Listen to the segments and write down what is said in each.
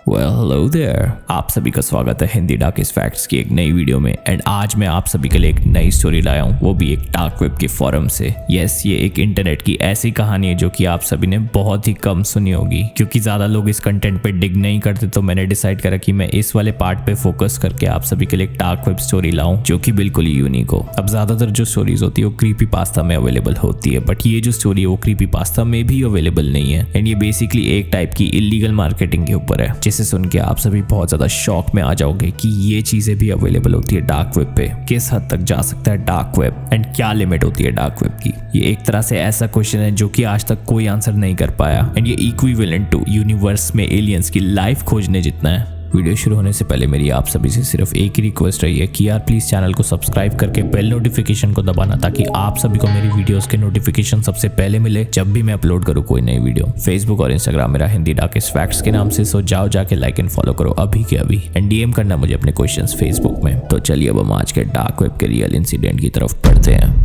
Hello there, आप सभी का स्वागत है हिंदी डार्केस्ट फैक्ट्स की एक नई वीडियो में। एंड आज मैं आप सभी के लिए एक नई स्टोरी लाया हूँ, वो भी एक डार्क वेब के फोरम से। यस, ये एक इंटरनेट की ऐसी कहानी है जो कि आप सभी ने बहुत ही कम सुनी होगी, क्योंकि ज्यादा लोग इस कंटेंट पे डिग नहीं करते। तो मैंने डिसाइड करा कि मैं इस वाले पार्ट पे फोकस करके आप सभी के लिए एक डार्क वेब स्टोरी लाऊं जो कि बिल्कुल ही यूनिक हो। अब ज्यादातर जो स्टोरीज होती है वो क्रीपी पास्ता में अवेलेबल होती है, बट ये जो स्टोरी है वो क्रीपी पास्ता में भी अवेलेबल नहीं है। एंड ये बेसिकली एक टाइप की इलीगल मार्केटिंग के ऊपर है, जिसे सुन के आप सभी बहुत ज्यादा शॉक में आ जाओगे कि ये चीजें भी अवेलेबल होती है डार्क वेब पे। किस हद तक जा सकता है डार्क वेब एंड क्या लिमिट होती है डार्क वेब की। ये एक तरह से ऐसा क्वेश्चन है जो कि आज तक कोई आंसर नहीं कर पाया। एंड ये इक्विवेलेंट टू यूनिवर्स में एलियंस की लाइफ खोजने जितना है। वीडियो शुरू होने से पहले मेरी आप सभी से सिर्फ एक ही रिक्वेस्ट रही है कि यार प्लीज चैनल को सब्सक्राइब करके बेल नोटिफिकेशन को दबाना, ताकि आप सभी को मेरी वीडियोस के नोटिफिकेशन सबसे पहले मिले जब भी मैं अपलोड करूँ कोई नई वीडियो। फेसबुक और इंस्टाग्राम मेरा हिंदी डार्केस्ट फैक्ट्स के नाम से, सो जाओ जाके लाइक एंड फॉलो करो अभी के अभी। एंड डीएम करना मुझे अपने क्वेश्चंस फेसबुक में। तो चलिए अब हम आज के डार्क वेब के रियल इंसिडेंट की तरफ बढ़ते हैं।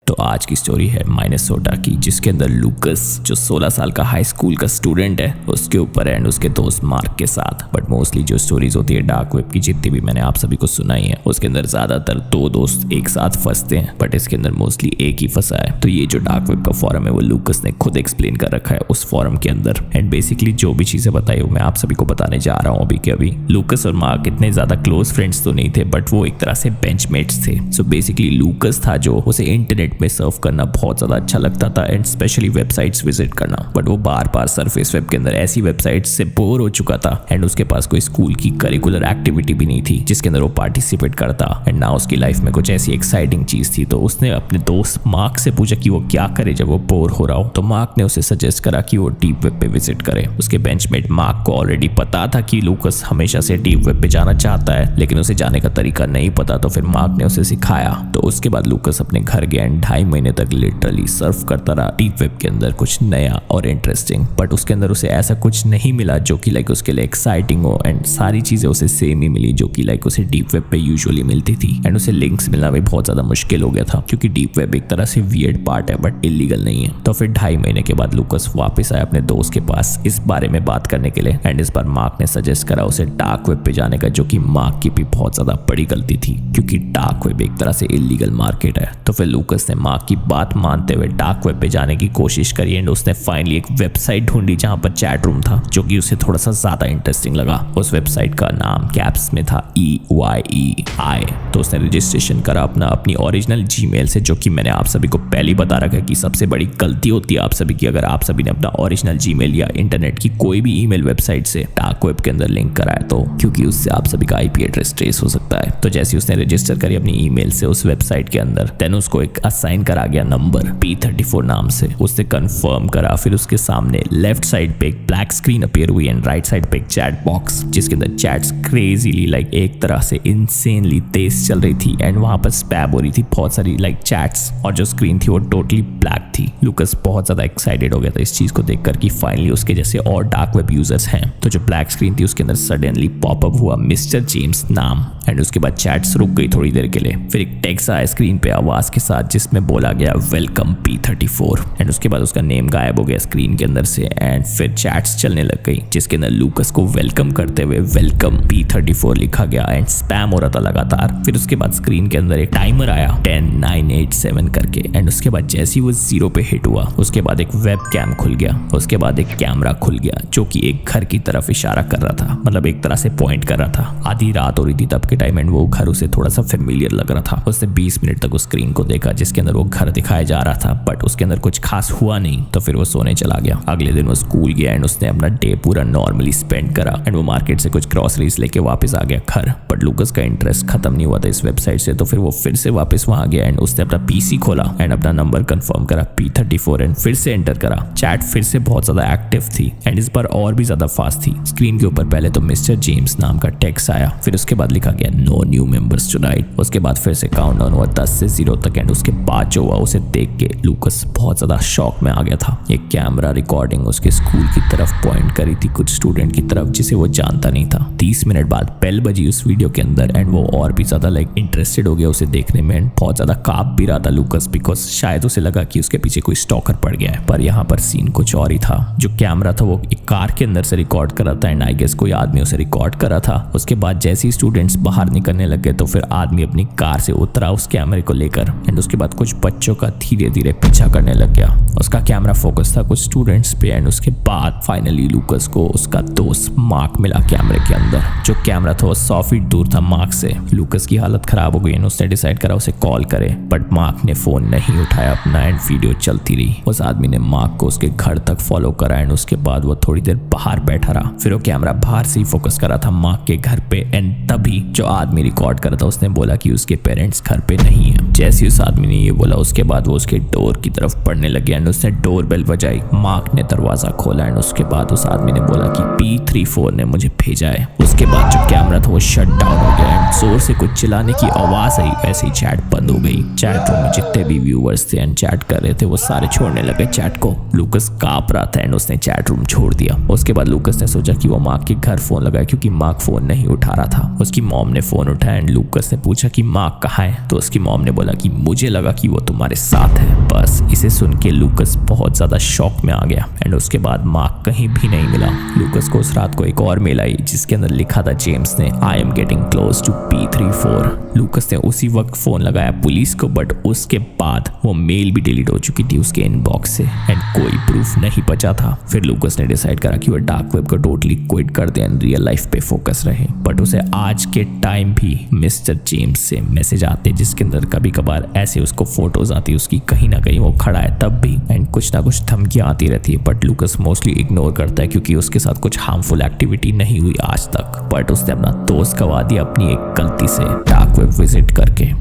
तो आज की स्टोरी है मिनेसोटा की, जिसके अंदर लूकस जो 16 साल का हाई स्कूल का स्टूडेंट है उसके ऊपर एंड उसके दोस्त मार्क के साथ। बट मोस्टली जो स्टोरीज होती है डार्क वेब की जितनी भी मैंने आप सभी को सुनाई है, उसके अंदर ज्यादातर दो दोस्त एक साथ फंसते हैं, बट इसके अंदर मोस्टली एक ही फंसा है। तो ये जो डार्क वेब का फॉरम है वो लूकस ने खुद एक्सप्लेन कर रखा है उस फॉरम के अंदर। एंड बेसिकली जो भी चीजें बताई वो मैं आप सभी को बताने जा रहा हूँ अभी के अभी। लूकस और मार्क इतने ज्यादा क्लोज फ्रेंड्स तो नहीं थे, बट वो एक तरह से बेंचमेट्स थे। सो बेसिकली लूकस था जो उसे इंटरनेट में सर्फ करना बहुत ज्यादा अच्छा लगता था, एंड स्पेशली वेबसाइट्स विजिट करना। बट वो बार बार सरफेस वेब के अंदर ऐसी वेबसाइट्स से बोर हो चुका था, एंड उसके पास कोई स्कूल की करिकुलर एक्टिविटी भी नहीं थी जिसके अंदर वो पार्टिसिपेट करता, एंड ना उसकी लाइफ में कुछ ऐसी एक्साइटिंग चीज थी। तो उसने अपने दोस्त मार्क से पूछा कि वो क्या करे जब वो बोर हो रहा हो। तो मार्क ने उसे सजेस्ट करा कि वो डीप वेब पे विजिट करे। उसके बेंचमेट मार्क को ऑलरेडी पता था कि लूकस हमेशा से डीप वेब पे जाना चाहता है, लेकिन उसे जाने का तरीका नहीं पता। तो फिर मार्क ने उसे सिखाया। तो उसके बाद लूकस अपने घर गया एंड 2.5 महीने तक लिटरली सर्फ करता रहा डीप वेब के अंदर कुछ नया और इंटरेस्टिंग। बट उसके अंदर उसे ऐसा कुछ नहीं मिला जो कि लाइक उसके लिए एक्साइटिंग हो, एंड सारी चीजें उसे सेम ही मिली जो कि लाइक उसे डीप वेब पे यूजुअली मिलती थी। एंड उसे लिंक्स मिलना भी बहुत ज्यादा मुश्किल हो गया था, क्योंकि डीप वेब एक तरह से वियर्ड पार्ट है बट इलीगल नहीं है। तो फिर 2.5 महीने के बाद लूकस वापस आया अपने दोस्त के पास इस बारे में बात करने के लिए। एंड इस बार मार्क ने सजेस्ट करा उसे डार्क वेब पे जाने का, जो कि मार्क की भी बहुत ज्यादा बड़ी गलती थी, क्योंकि डार्क वेब एक तरह से इलीगल मार्केट है। तो फिर लूकस ने मार्क की बात मानते हुए डार्क वेब पे जाने की कोशिश करी, एंड उसने फाइनली एक वेबसाइट ढूंढी जहां पर चैट रूम था, जो कि उसे थोड़ा सा ज्यादा इंटरेस्टिंग लगा। उस वेबसाइट का नाम कैप्स में था EYEI। तो उसने रजिस्ट्रेशन करा अपनी ओरिजिनल जीमेल से, जो कि मैंने आप सभी को पहले ही बता रखा है कि सबसे बड़ी गलती होती है आप सभी की अगर आप सभी ने अपना ओरिजिनल जीमेल या इंटरनेट की कोई भी ईमेल वेबसाइट से डार्क वेब के अंदर लिंक कराया, तो क्योंकि उससे आप सभी का IP एड्रेस ट्रेस हो सकता है। तो जैसे उसने रजिस्टर करी अपनी ईमेल से उस वेबसाइट के अंदर, देन उसको एक असाइन करा गया नंबर P34 नाम से। उसने कंफर्म करा, फिर उसके सामने लेफ्ट साइड पे एक ब्लैक स्क्रीन अपीयर हुई एंड राइट साइड पे एक चैट बॉक्स, जिसके अंदर चैट्स क्रेजीली लाइक एक तरह से इंसेनली तेज चल रही थी, एंड वहां पर स्पैम हो रही थी बहुत सारी लाइक चैट्स, और जो स्क्रीन थी वो टोटली ब्लैक थी। लूकस बहुत ज्यादा एक्साइटेड हो गया था इस चीज को देखकर कि फाइनली उसके जैसे और डार्क वेब यूजर्स हैं। तो जो ब्लैक स्क्रीन थी उसके अंदर सडनली पॉपअप हुआ मिस्टर जेम्स नाम, एंड उसके बाद चैट्स रुक गई थोड़ी देर के लिए। फिर एक टेक्स्ट आया स्क्रीन पे आवाज के साथ जिसमें बोला गया वेलकम P34, एंड उसके बाद उसका नेम गायब हो गया स्क्रीन के अंदर से, एंड फिर चैट्स चलने लग गई जिसके अंदर लूकस को वेलकम करते हुए वेलकम P34 लिखा गया, एंड स्पैम हो रहा था लगातार। फिर उसके बाद स्क्रीन के अंदर एक टाइमर आया 10 9 8 7 करके, एंड उसके बाद जैसे ही वो 0 पे हिट हुआ उसके बाद एक वेब कैम खुल गया। उसके बाद एक कैमरा खुल गया जो कि एक घर की तरफ इशारा कर रहा था, मतलब एक तरह से पॉइंट कर रहा था। आधी रात हो रही थी तब के टाइम, एंड वो घर उसे थोड़ा सा फेमिलियर लग रहा था। उसने 20 मिनट तक उस स्क्रीन को देखा जिसके अंदर वो घर दिखाया जा रहा था, बट उसके अंदर कुछ खास हुआ नहीं। तो फिर वो सोने चला गया। अगले दिन वो स्कूल गया एंड उसने अपना डे पूरा नॉर्मली स्पेंड करा, एंड वो मार्केट से कुछ ग्रोसरीज लेके वापस आ गया घर। बट लूकस का इंटरेस्ट खत्म नहीं हुआ था इस वेबसाइट से, तो फिर वो फिर से वापस वहां गया एंड उसने अपना पीसी खोला एंड अपना नंबर कंफर्म करा P34 एंड फिर से एंटर करा। चैट फिर से बहुत ज्यादा एक्टिव थी एंड इस बार और भी ज्यादा फास्ट थी। स्क्रीन के ऊपर पहले तो मिस्टर जेम्स नाम का टेक्स्ट आया, फिर उसके बाद लिखा गया नो न्यू मेंबर्स टुनाइट। उसके बाद फिर से काउंटडाउन हुआ 10 से 0 तक एंड उसके बाद जो हुआ उसे देख के लूकस बहुत ज्यादा शॉक में आ गया था। एक कैमरा रिकॉर्डिंग उसके स्कूल की तरफ पॉइंट करी थी, कुछ स्टूडेंट की तरफ जिसे वो जानता नहीं था। 30 मिनट बाद बेल बजी उस वीडियो के अंदर एंड वो और भी ज्यादा इंटरेस्टेड हो गया उसे देखने में एंड बहुत ज्यादा कांप भी रहा था लूकस, बिकॉज शायद उसे लगा कि उसके पीछे कोई स्टॉकर पड़ गया है। पर यहाँ पर सीन कुछ और ही था। जो कैमरा था वो एक कार के अंदर से रिकॉर्ड कर रहा था एंड आई गेस कोई आदमी उसे रिकॉर्ड कर रहा था। उसके बाद जैसे ही स्टूडेंट्स बाहर निकलने लगे तो फिर आदमी अपनी कार से उतरा उस कैमरे को लेकर एंड उसके बाद कुछ बच्चों का धीरे धीरे पीछा करने लग गया। उसका कैमरा फोकस था कुछ स्टूडेंट्स पे एंड उसके बाद फाइनली लूकस को उसका दोस्त मार्क मिला कैमरे के अंदर। जो कैमरा था वो 100 फीट दूर था मार्क से। लूकस की हालत खराब हो गई एंड उसने डिसाइड करा उसे कॉल करे, बट मार्क ने फोन नहीं उठाया अपना एंड वीडियो चलती रही। उस आदमी ने मार्क को उसके घर तक फॉलो करा एंड उसके बाद वो थोड़ी देर बाहर बैठा रहा। फिर वो कैमरा बाहर से ही फोकस करा था मार्क के घर पे एंड तभी जो आदमी रिकॉर्ड कर रहा था उसने बोला कि उसके पेरेंट्स घर पे नहीं है। जैसे उस आदमी ने ये बोला उसके बाद वो उसके डोर की तरफ पढ़ने लगे एंड उसने डोर बेल बजाई। मार्क ने दरवाजा खोला एंड उसके बाद उस आदमी ने बोला कि P34 ने मुझे भेजा है। उसके बाद जो कैमरा था वो शट डाउन हो गया एंड जोर से कुछ चिल्लाने की आवाज आई, ऐसे ही चैट बंद हो गई। चैट रूम में जितने भी व्यूअर्स थे एंड चैट कर रहे थे वो सारे छोड़ने लगे चैट को। लूकस कांप रहा था एंड उसने चैट रूम छोड़ दिया। उसके बाद लूकस ने सोचा कि वो मार्क के घर फोन लगाए क्योंकि मार्क फोन नहीं उठा रहा था। उसकी मॉम ने फोन उठाया एंड लूकस ने पूछा कि मार्क कहाँ है, तो उसकी मॉम ने बोला कि मुझे लगा कि वो तुम्हारे साथ है। बस इसे सुन के लूकस बहुत ज्यादा शॉक में आ गया एंड उसके बाद मार्क कहीं भी नहीं मिला। लूकस को उस रात को एक और मेल आई जिसके अंदर लिखा था जेम्स ने I am getting close to P34। Lucas ने उसी वक्त फोन लगाया पुलिस को, बट उसके बाद वो मेल भी डिलीट हो चुकी थी उसके इनबॉक्स से एंड कोई प्रूफ नहीं बचा था। फिर लूकस ने डिसाइड करा कि वो डार्क वेब को टोटली क्विट कर दे एंड रियल लाइफ पे फोकस रहे। बट उसे आज के टाइम भी मिस्टर जेम्स से मैसेज आते जिसके अंदर कभी कभार ऐसे उसको फोटोज आती उसकी कहीं ना कहीं वो खड़ा है तब भी एंड कुछ ना कुछ धमकियां आती रहती है, बट लूकस मोस्टली इग्नोर करता है क्योंकि उसके साथ कुछ हार्मफुल एक्टिविटी नहीं हुई आज तक। बट उसने अपना दोस्त गवा दिया अपनी एक गलती से डार्क वेब विजिट करके।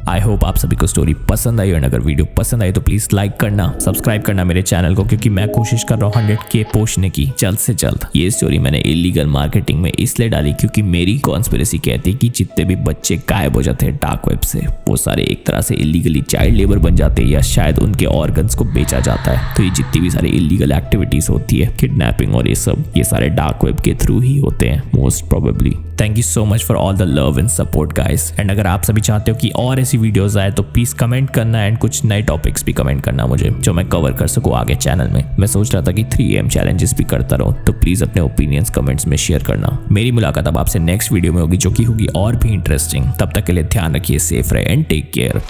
आई होप आप सभी को स्टोरी पसंद आई और अगर वीडियो पसंद आई तो प्लीज लाइक करना, सब्सक्राइब करना मेरे चैनल को, क्योंकि मैं कोशिश कर रहा हूँ 100K पहुंचने की जल्द से जल्द। ये स्टोरी मैंने इलीगल मार्केटिंग में इसलिए डाली क्योंकि मेरी कॉन्स्पिरेसी कहती है कि जितने भी बच्चे गायब हो जाते हैं डार्क वेब से वो सारे एक तरह से इलीगली चाइल्ड लेबर बन जाते हैं या शायद उनके ऑर्गन्स को बेचा जाता है। तो ये जितनी भी सारी इलीगल एक्टिविटीज होती है, किडनैपिंग और ये सारे डार्क वेब के थ्रू ही होते हैं most probably. Thank you so much for all the love and support guys. And अगर आप सभी चाहते हो कि और ऐसी वीडियोस आए तो प्लीज कमेंट करना एंड कुछ नए टॉपिक्स भी कमेंट करना मुझे जो मैं कवर कर सकूं आगे चैनल में। मैं सोच रहा था कि 3am चैलेंजेस भी करता रहूं, तो प्लीज अपने ओपिनियंस कमेंट्स में शेयर करना। मेरी मुलाकात अब आपसे नेक्स्ट वीडियो में होगी जो कि होगी और भी इंटरेस्टिंग। तब तक के लिए ध्यान रखिए, सेफ रहे एंड टेक केयर।